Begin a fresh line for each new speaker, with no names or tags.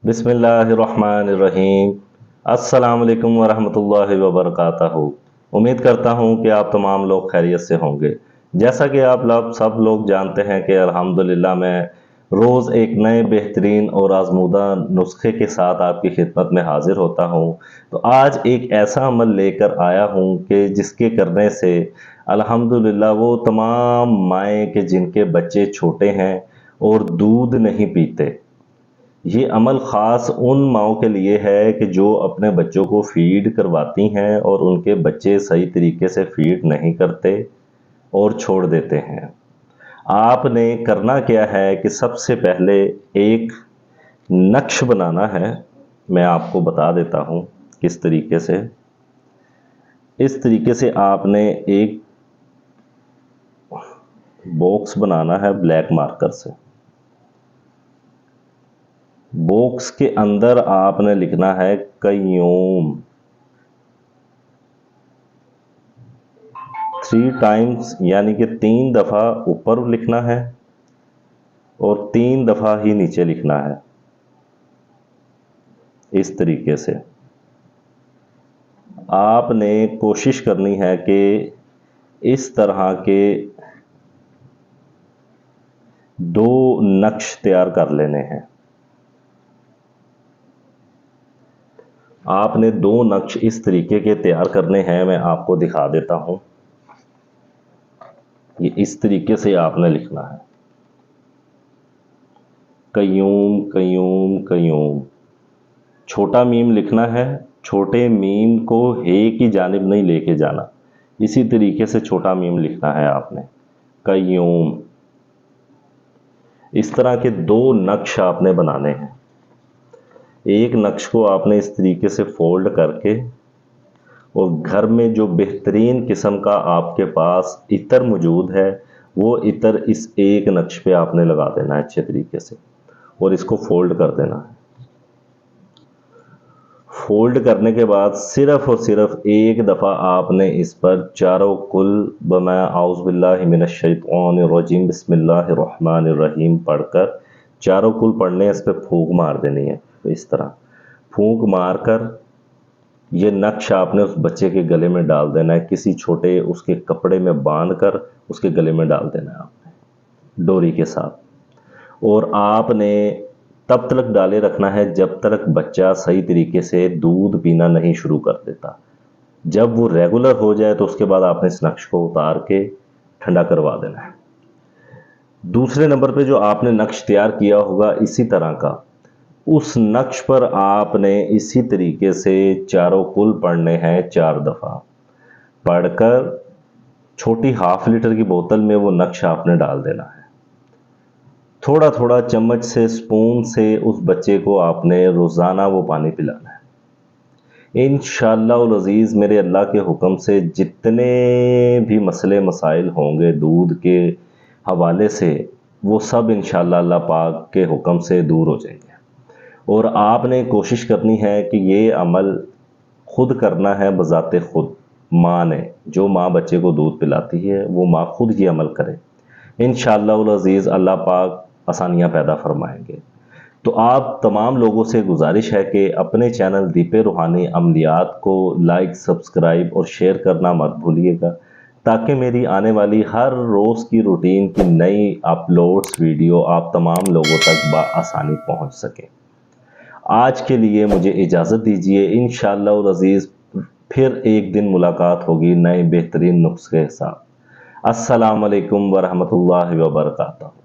बिस्मिल्लाहिर्रहमानिर्रहीम। अस्सलाम वालेकुम वरहमतुल्लाहि वबरकातहू। उम्मीद करता हूँ कि आप तमाम लोग खैरियत से होंगे। जैसा कि आप लोग सब लोग जानते हैं कि अल्हम्दुलिल्लाह मैं रोज़ एक नए बेहतरीन और आज़मूदा नुस्खे के साथ आपकी खिदमत में हाज़िर होता हूँ। तो आज एक ऐसा अमल लेकर आया हूँ कि जिसके करने से अल्हम्दुलिल्लाह वो तमाम माएँ के जिनके बच्चे छोटे हैं और दूध नहीं पीते, ये अमल ख़ास उन माँओं के लिए है कि जो अपने बच्चों को फ़ीड करवाती हैं और उनके बच्चे सही तरीके से फ़ीड नहीं करते और छोड़ देते हैं। आपने करना क्या है कि सबसे पहले एक नक्श बनाना है। मैं आपको बता देता हूँ किस तरीके से। इस तरीके से आपने एक बॉक्स बनाना है ब्लैक मार्कर से। बॉक्स के अंदर आपने लिखना है कय्यूम 3 टाइम्स, यानी कि 3 दफ़ा ऊपर लिखना है और 3 दफ़ा ही नीचे लिखना है। इस तरीके से आपने कोशिश करनी है कि इस तरह के 2 नक्श तैयार कर लेने हैं। आपने 2 नक्श इस तरीके के तैयार करने हैं, मैं आपको दिखा देता हूँ। ये इस तरीके से आपने लिखना है कय्यूम कय्यूम कय्यूम। छोटा मीम लिखना है, छोटे मीम को हे की जानिब नहीं लेके जाना, इसी तरीके से छोटा मीम लिखना है आपने कय्यूम। इस तरह के 2 नक्श आपने बनाने हैं। एक नक्श को आपने इस तरीके से फोल्ड करके और घर में जो बेहतरीन किस्म का आपके पास इतर मौजूद है वो इतर इस एक नक्श पे आपने लगा देना है अच्छे तरीके से और इसको फोल्ड कर देना है। फोल्ड करने के बाद सिर्फ़ और सिर्फ एक दफ़ा आपने इस पर चारों कुल बमा औज़ु बिल्लाहि मिनश शैतानिर रजीम बिस्मिल्लाहिर्रहमानिर्रहीम पढ़कर चारों कुल पढ़ने, इस पर फूंक मार देनी है। तो इस तरह फूंक मारकर ये नक्श आपने उस बच्चे के गले में डाल देना है, किसी छोटे उसके कपड़े में बांधकर उसके गले में डाल देना है आपने डोरी के साथ। और आपने तब तक डाले रखना है जब तक बच्चा सही तरीके से दूध पीना नहीं शुरू कर देता। जब वो रेगुलर हो जाए तो उसके बाद आपने इस नक्श को उतार के ठंडा करवा देना है। दूसरे नंबर पे जो आपने नक्श तैयार किया होगा इसी तरह का, उस नक्श पर आपने इसी तरीके से चारों कुल पढ़ने हैं 4 दफ़ा। पढ़कर छोटी ½ लीटर की बोतल में वो नक्श आपने डाल देना है। थोड़ा थोड़ा चम्मच से, स्पून से उस बच्चे को आपने रोज़ाना वो पानी पिलाना है। इंशाअल्लाह अज़ीज़ मेरे अल्लाह के हुक्म से जितने भी मसले मसाइल होंगे दूध के हवाले से वो सब इंशाअल्लाह अल्लाह पाक के हुक्म से दूर हो जाएंगे। और आपने कोशिश करनी है कि ये अमल खुद करना है बज़ाते खुद। माँ ने, जो माँ बच्चे को दूध पिलाती है वो माँ खुद ही अमल करे। इंशाअल्लाह अज़ीज़ अल्लाह पाक आसानियाँ पैदा फरमाएंगे। तो आप तमाम लोगों से गुजारिश है कि अपने चैनल दीपे रूहानी अमलियात को लाइक, सब्सक्राइब और शेयर करना मत भूलिएगा, ताकि मेरी आने वाली हर रोज़ की रूटीन की नई अपलोड्स वीडियो आप तमाम लोगों तक बआसानी पहुँच सके। आज के लिए मुझे इजाज़त दीजिए। इंशाअल्लाह अज़ीज़ फिर एक दिन मुलाकात होगी नए बेहतरीन नुस्खे के साथ। अस्सलाम वालेकुम वरहमतुल्लाहि वबरकातुहू।